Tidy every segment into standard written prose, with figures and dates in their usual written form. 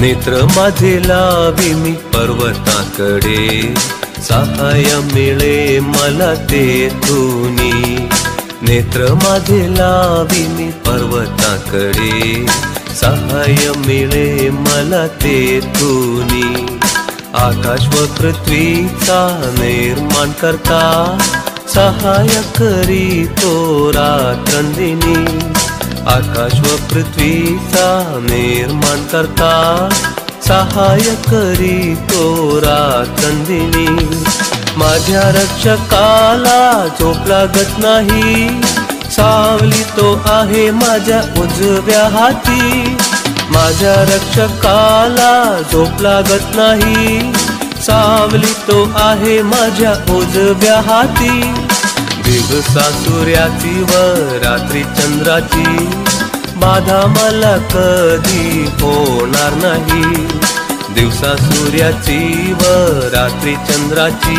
नेत्र माझे लावी मी पर्वताकडे, सहाय्य मिळे मला तेथुनी। नेत्र माझे लावी मी पर्वताकडे, सहाय्य मिळे मला तेथुनी। आकाश व पृथ्वीचा निर्माण करता, सहाय्य करी तो रात्रंदिनी। आकाश व पृथ्वीचा निर्माण करता, सहाय्य करी तो रात्रंदिनी। माझ्या रक्षकाला झोप लागत नाही, सावली तो आहे माझ्या उजव्या हाती। माझ्या रक्षकाला झोप लागत नाही, सावली तो आहे माझ्या उजव्या हाती। दिवसा सूर्याची व रात्री चंद्राची, बाधा मला कधी होणार नाही। दिवसा सूर्याची व रात्री चंद्राची,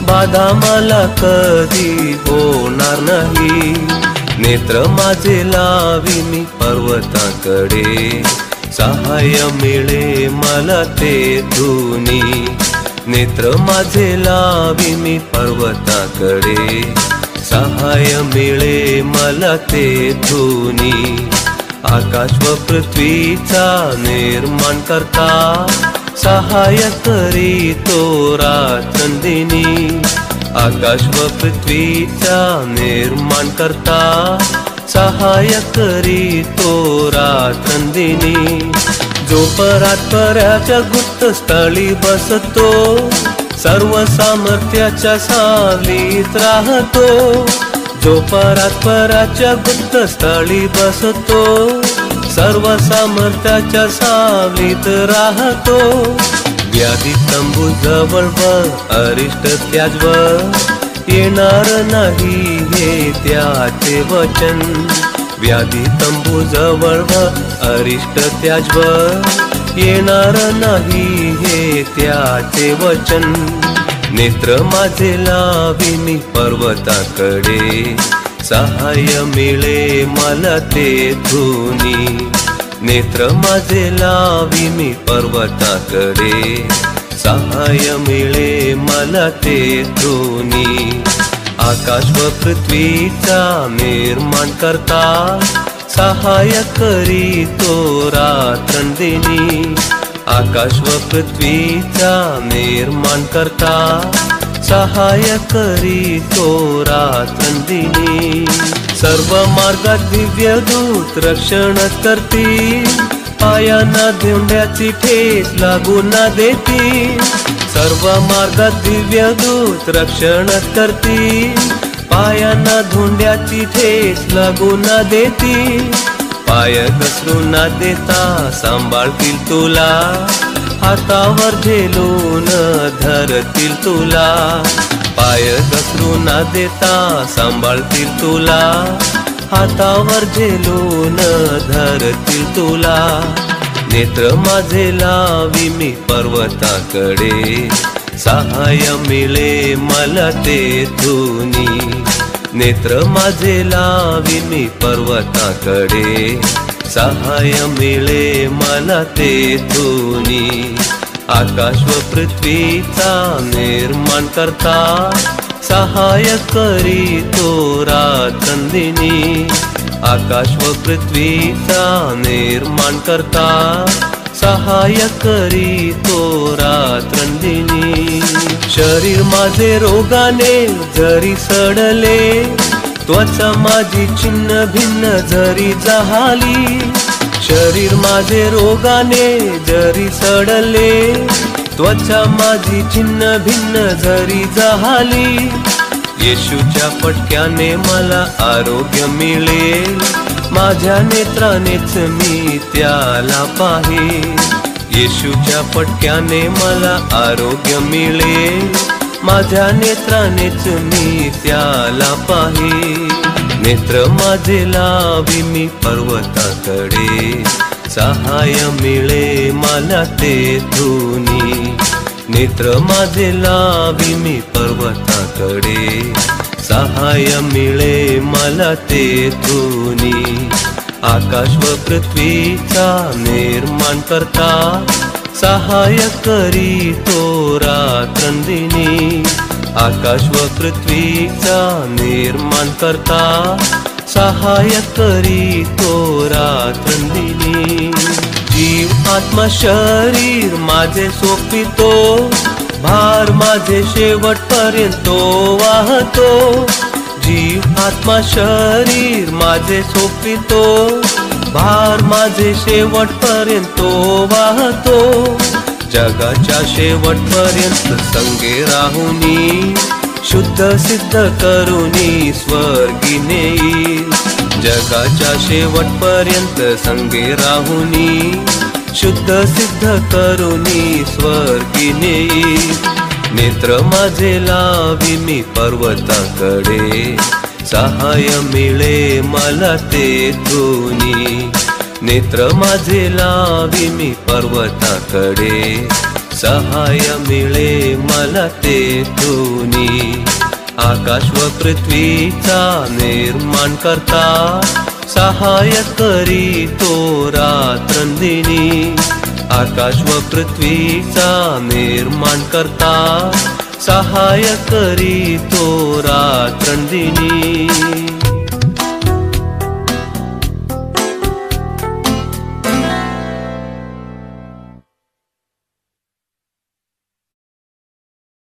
बाधा मला कधी होणार नाही। नेत्र माझे लावी मी पर्वताकडे, सहाय्य मिळे मला तेथुनी। नेत्र माझे लावी मी पर्वताकडे, सहाय्य मिळे मला तेथुनी। आकाश व पृथ्वीचा निर्माण करता, सहाय्य करी तो रात्रंदिनी। आकाश व पृथ्वीचा निर्माण करता, सहाय्य करी तो रात्रंदिनी। जो परात्पराच्या गुप्त स्थळी बसतो, सर्व सामर्थ्याच्या सावलीत राहतो। जो परात्पराच्या गुप्त स्थळी बसतो, सर्व सामर्थ्याच्या सावलीत राहतो। व्याधी तंबू जवळ व अरिष्ट त्याजवर, येणार नाही हे त्याचे वचन। व्याधी तंबू जवळ व अरिष्ट त्याजवर, येणार नाही हे त्याचे वचन। नेत्र माझे लावी मी पर्वताकडे, सहाय्य मिळे मला तेथुनी। नेत्र माझे लावी मी पर्वताकडे, सहाय्य मिळे मला तेथुनी। आकाश व पृथ्वीचा निर्माण करता, सहाय्य करी तो रात्रंदिनी। आकाश व पृथ्वीचा निर्माण करता, सहाय्य करी तो रात्रंदिनी। सर्व मार्गात दिव्य दूत रक्षण करतील, पायांना धोंड्याची ठेच लागू न देतील। सर्व मार्गात दिव्य दूत रक्षण करतील, पायांना धोंड्याची ठेच लागू न देतील। पाय घसरू न देता सांभाळतील तुला, हातावर झेलून धरतील तुला। पाय घसरू न देता सांभाळतील तुला, हातावर झेलून धरतील तुला। नेत्र माझे लावी मी पर्वताकडे, सहाय्य मिळे मला तेथुनी। नेत्र माझे लावी मी पर्वताकडे, सहाय्य मिळे मला तेथुनी। आकाश व पृथ्वीचा निर्माण करता, सहाय्य करी तो रात्रंदिनी। आकाश व पृथ्वीचा निर्माण करता, सहाय्य करी तो रात्रंदिनी। शरीर माझे रोगाने जरी सडले, त्वचा माझी छिन्न भिन्न जरी झाली। शरीर माझे रोगाने जरी सडले, त्वचा माझी छिन्न भिन्न जरी झाली। येशूच्या फटक्याने मला आरोग्य मिळेल, माझ्या नेत्रानेच मी त्याला पाहेन। येशूच्या फटक्याने मला आरोग्य मिळेल, माझ्या नेत्रानेच मी त्याला पाहेन। नेत्र माझे लावी मी पर्वताकडे, सहाय्य मिळे मला तेथुनी। नेत्र माझे लावी मी पर्वताकडे, सहाय्य मिळे मला तेथुनी। आकाश व पृथ्वीचा निर्माण करता सहाय करी तो रात्रंदिनी। आकाश व पृथ्वीचा निर्माण करता सहाय करी तो रात्रंदिनी। जीव आत्मा शरीर माझे सोपितो, भार माझे शेवटपर्यंत वाहतो। जीव आत्मा शरीर माझे सोपितो, भार माझे शेवटपर्यंत वाहतो। जगाच्या शेवटपर्यंत संगे राहुनी, शुद्ध सिद्ध करुनी स्वर्गी नेईल। जगाच्या शेवटपर्यंत संगे राहुनी, शुद्ध सिद्ध करुनी स्वर्गी नेईल। नेत्र माझे लावी मी पर्वताकडे, सहाय मिळे मला तेथुनी। नेत्र माझे लावी मी पर्वताकडे, सहाय मिळे मला तेथुनी। आकाश व पृथ्वीचा निर्माण करता सहाय करी तो रात्रंदिनी। आकाश व पृथ्वीचा निर्माण करता सहाय करी तो रात्रंदिनी।